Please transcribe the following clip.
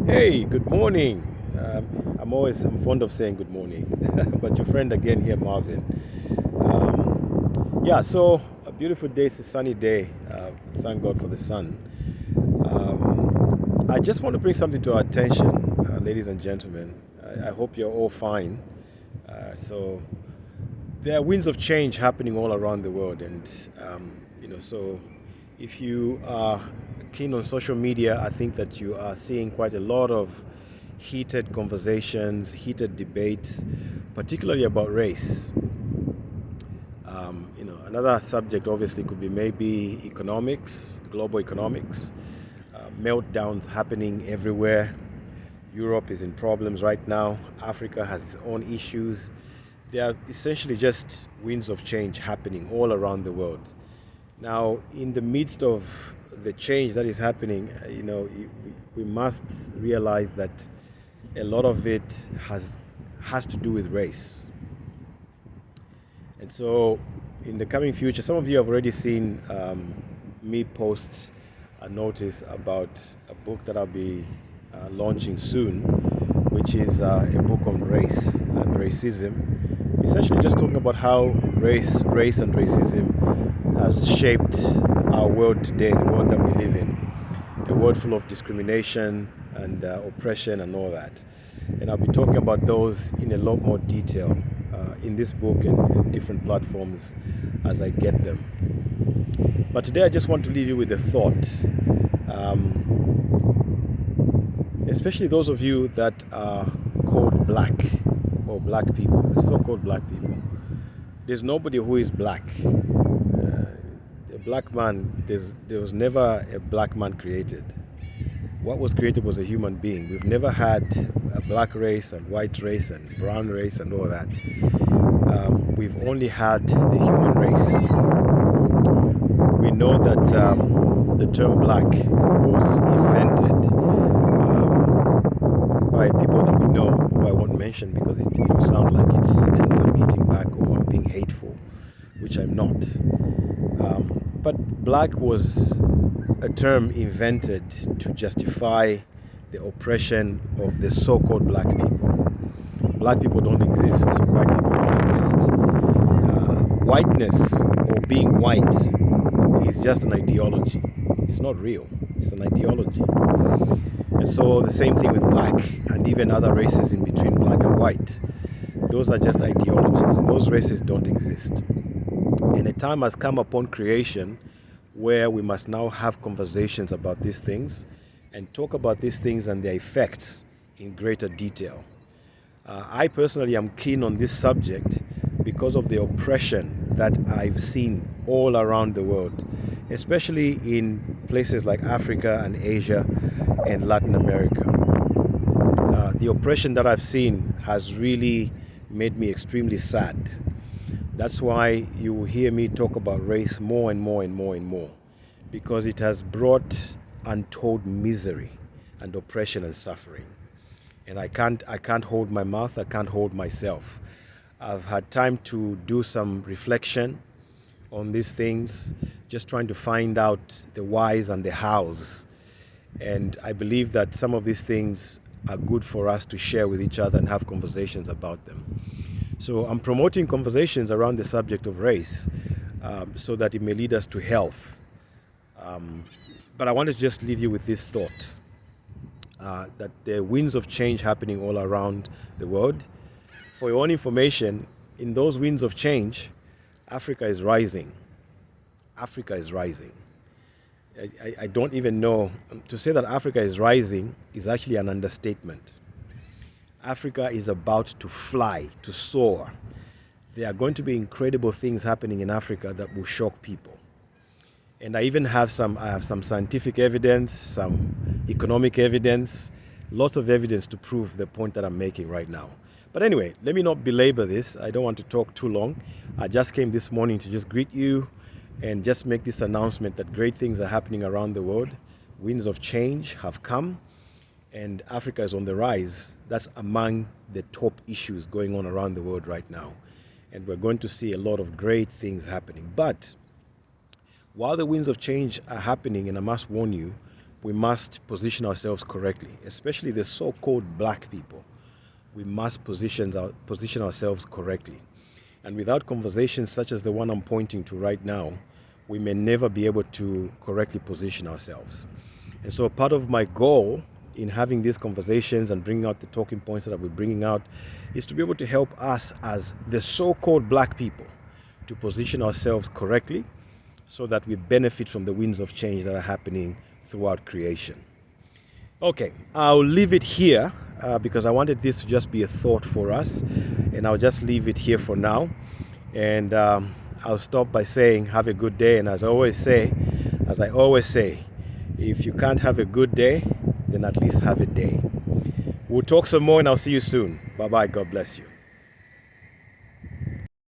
Hey, good morning. I'm fond of saying good morning, but your friend again here, Marvin. Yeah, so a beautiful day. It's a sunny day. Thank God for the sun. I just want to bring something to our attention, ladies and gentlemen. I hope you're all fine. So there are winds of change happening all around the world, and so if you are keen on social media, I think that you are seeing quite a lot of heated conversations, heated debates, particularly about race. Another subject obviously could be maybe economics, global economics, meltdowns happening everywhere. Europe is in problems right now. Africa has its own issues. There are essentially just winds of change happening all around the world. Now, in the midst of the change that is happening, we must realize that a lot of it has to do with race. And so, in the coming future, some of you have already seen me post a notice about a book that I'll be launching soon, which is a book on race and racism. Essentially, just talking about how race, and racism has shaped our world today, the world that we live in, a world full of discrimination and oppression and all that. And I'll be talking about those in a lot more detail in this book and different platforms as I get them. But today I just want to leave you with a thought, especially those of you that are called black or black people, the so-called black people. There's nobody who is black. A black man, there was never a black man created. What was created was a human being. We've never had a black race and white race and brown race and all that. We've only had the human race. We know that the term black was invented by people that we know, who I won't mention because it will sound like I'm hitting back or I'm being hateful, which I'm not. But black was a term invented to justify the oppression of the so-called black people. Black people don't exist. White people don't exist. Whiteness or being white is just an ideology. It's not real. It's an ideology. And so the same thing with black and even other races in between black and white. Those are just ideologies. Those races don't exist. And a time has come upon creation where we must now have conversations about these things and talk about these things and their effects in greater detail. I personally am keen on this subject because of the oppression that I've seen all around the world, especially in places like Africa and Asia and Latin America. The oppression that I've seen has really made me extremely sad. That's why you will hear me talk about race more and more and more and more, because it has brought untold misery and oppression and suffering. And I can't hold my mouth, I can't hold myself. I've had time to do some reflection on these things, just trying to find out the whys and the hows. And I believe that some of these things are good for us to share with each other and have conversations about them. So I'm promoting conversations around the subject of race so that it may lead us to health. But I want to just leave you with this thought, that there are winds of change happening all around the world. For your own information, in those winds of change, Africa is rising. Africa is rising. I don't even know. To say that Africa is rising is actually an understatement. Africa is about to fly, to soar. There are going to be incredible things happening in Africa that will shock people. And I have some scientific evidence, some economic evidence, lots of evidence to prove the point that I'm making right now. But anyway, let me not belabor this. I don't want to talk too long. I just came this morning to just greet you and just make this announcement that great things are happening around the world. Winds of change have come, and Africa is on the rise. That's among the top issues going on around the world right now. And we're going to see a lot of great things happening. But while the winds of change are happening, and I must warn you, we must position ourselves correctly, especially the so-called black people. We must position ourselves correctly. And without conversations such as the one I'm pointing to right now, we may never be able to correctly position ourselves. And so part of my goal in having these conversations and bringing out the talking points that I'll be bringing out is to be able to help us as the so-called black people to position ourselves correctly so that we benefit from the winds of change that are happening throughout creation. Okay, I'll leave it here because I wanted this to just be a thought for us, and I'll just leave it here for now. And I'll stop by saying have a good day. And as I always say, if you can't have a good day, then at least have a day. We'll talk some more, and I'll see you soon. Bye-bye. God bless you.